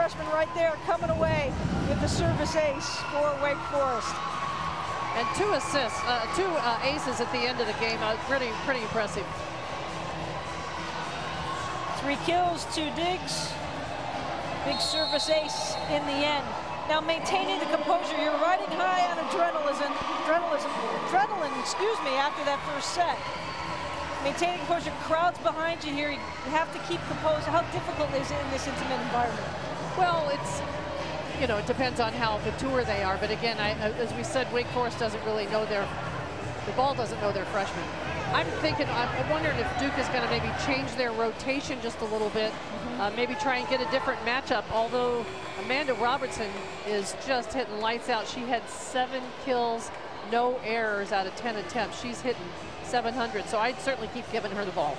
freshman right there coming away with the service ace for Wake Forest. And 2 assists, 2 aces at the end of the game. Pretty impressive. 3 kills, 2 digs. Big service ace in the end. Now maintaining the composure. You're riding high on adrenaline, excuse me, after that first set. Maintaining composure, crowds behind you here. You have to keep composed. How difficult is it in this intimate environment? Well, it's, you know, it depends on how mature they are. But again, as we said, Wake Forest doesn't really know the ball doesn't know their freshmen. I'm wondering if Duke is going to maybe change their rotation just a little bit. Maybe try and get a different matchup. Although Amanda Robertson is just hitting lights out. She had 7 kills, no errors out of 10 attempts. She's hitting 700, so I'd certainly keep giving her the ball.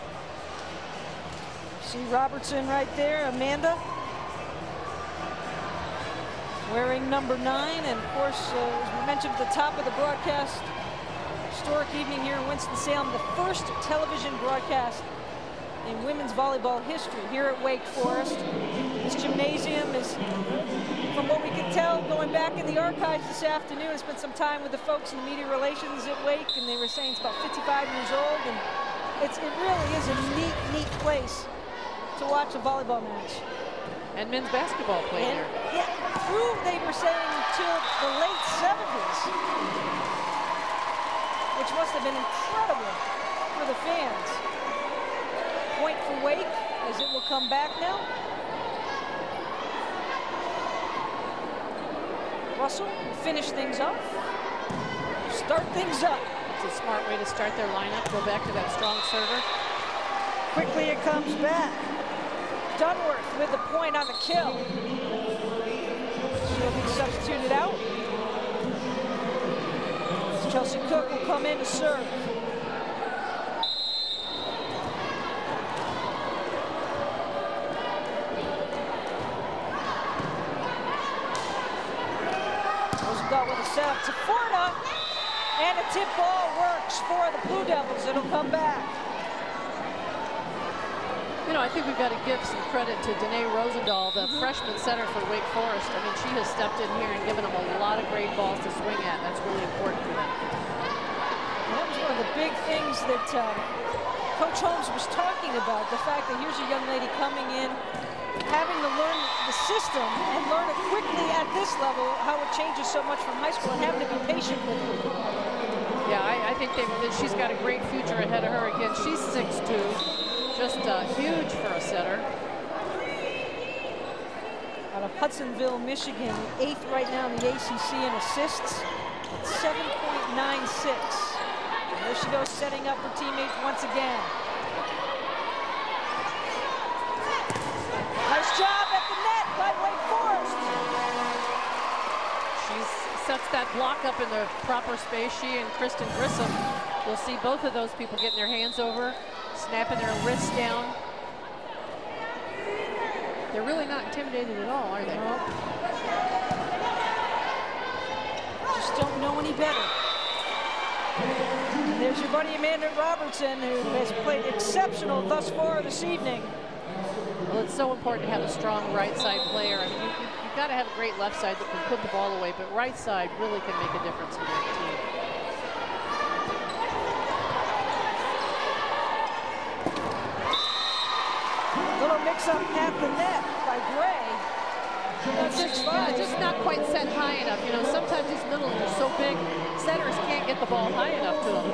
See Robertson right there, Amanda. Wearing number 9, and of course, as we mentioned at the top of the broadcast, historic evening here in Winston-Salem, the first television broadcast in women's volleyball history here at Wake Forest. This gymnasium is, from what we can tell, going back in the archives this afternoon. I spent some time with the folks in the media relations at Wake, and they were saying it's about 55 years old, and it really is a neat place to watch a volleyball match. And men's basketball played here. Yeah, through, they were saying, till the late 70s, which must have been incredible for the fans. Point for Wake, as it will come back now. Russell will finish things off. Start things up. It's a smart way to start their lineup. Go back to that strong server. Quickly it comes back. Dunworth with the point on the kill. She'll be substituted out. Chelsea Cook will come in to serve. Rosendahl with a setup to Forna. And a tip ball works for the Blue Devils. It'll come back. You know, I think we've got to give some credit to Danae Rosendahl, the freshman center for Wake Forest. I mean, she has stepped in here and given them a lot of great balls to swing at. That's really important for them. And that was one of the big things that Coach Holmes was talking about, the fact that here's a young lady coming in, having to learn the system and learn it quickly at this level, how it changes so much from high school, and having to be patient with her. Yeah, I think that she's got a great future ahead of her. Again, she's 6'2". Just huge for a setter. Out of Hudsonville, Michigan, 8th right now in the ACC in assists, 7.96. There she goes, setting up her teammates once again. Nice job at the net by Wake Forest. She sets that block up in the proper space. She and Kristen Grissom, you'll see both of those people getting their hands over, snapping their wrists down. They're really not intimidated at all, are they? No. Just don't know any better. And there's your buddy Amanda Robertson, who has played exceptional thus far this evening. Well, it's so important to have a strong right side player. I mean, you've got to have a great left side that can put the ball away, but right side really can make a difference in that team. Little mix-up at the net by Gray. Just not quite set high enough. You know, sometimes these middles are so big, setters can't get the ball high enough to them.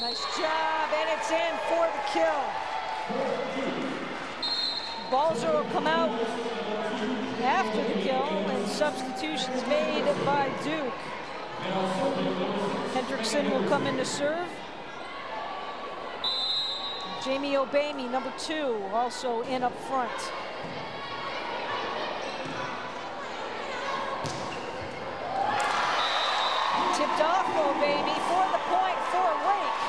Nice job, and it's in for the kill. Balzer will come out after the kill, and substitutions made by Duke. Hendrickson will come in to serve. Jamie Obamy, number 2, also in up front. Tipped off Obamy for the point for Wake.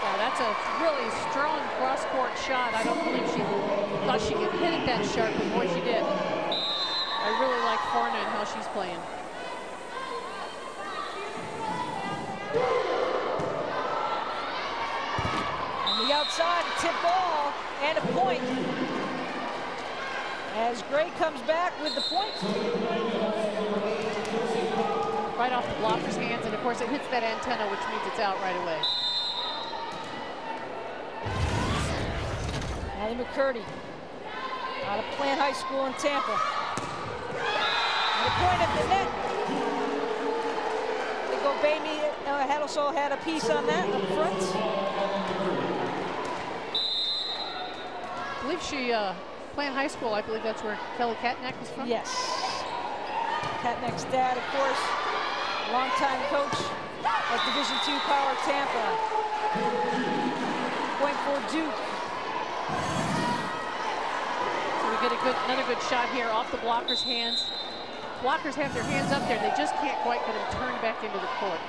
Yeah, that's a really strong cross-court shot. I don't believe she thought she could hit it that sharp, but boy, she did. I really like Forna and how she's playing. outside, a tip ball, and a point. As Gray comes back with the point. Right off the blocker's hands, and of course it hits that antenna, which means it's out right away. Allie McCurdy out of Plant High School in Tampa. And the point at the net. They go Baby Haddelsall had a piece on that up front. I believe she, Plant High School, I believe that's where Kelly Katnack was from. Yes. Katnack's dad, of course, longtime coach at Division II Power Tampa. Point for Duke. So we get another good shot here off the blocker's hands. Blockers have their hands up there. They just can't quite get them turned back into the court.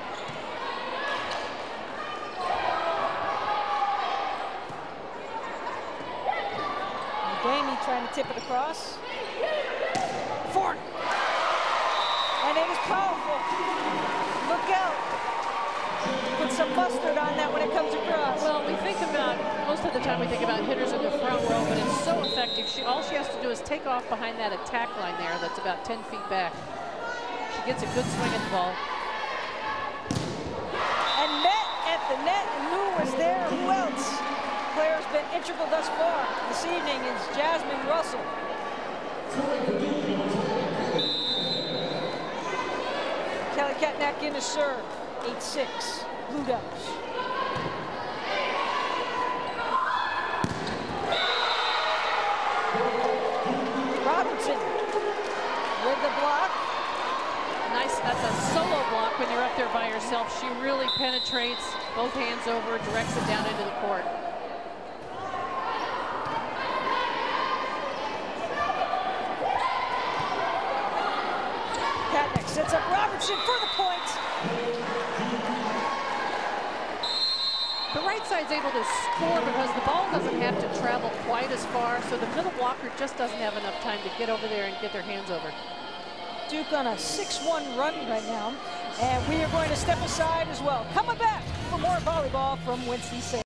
Damie trying to tip it across. Ford. And it is powerful. Look out. Put some mustard on that when it comes across. Well, we think about, most of the time we think about hitters in the front row, but it's so effective. All she has to do is take off behind that attack line there that's about 10 feet back. She gets a good swing at the ball. And met at the net, and who was there? Who else? Player's been integral thus far this evening is Jasmine Russell. Kelly Katnack in to serve. 8-6, Blue Devils. Robinson with the block. Nice, that's a solo block when you're up there by yourself. She really penetrates, both hands over, directs it down into the court. Katnack sets up Robinson for the point. The right side's able to score because the ball doesn't have to travel quite as far, so the middle blocker just doesn't have enough time to get over there and get their hands over. Duke on a 6-1 run right now, and we are going to step aside as well. Coming back for more volleyball from Winston-Salem.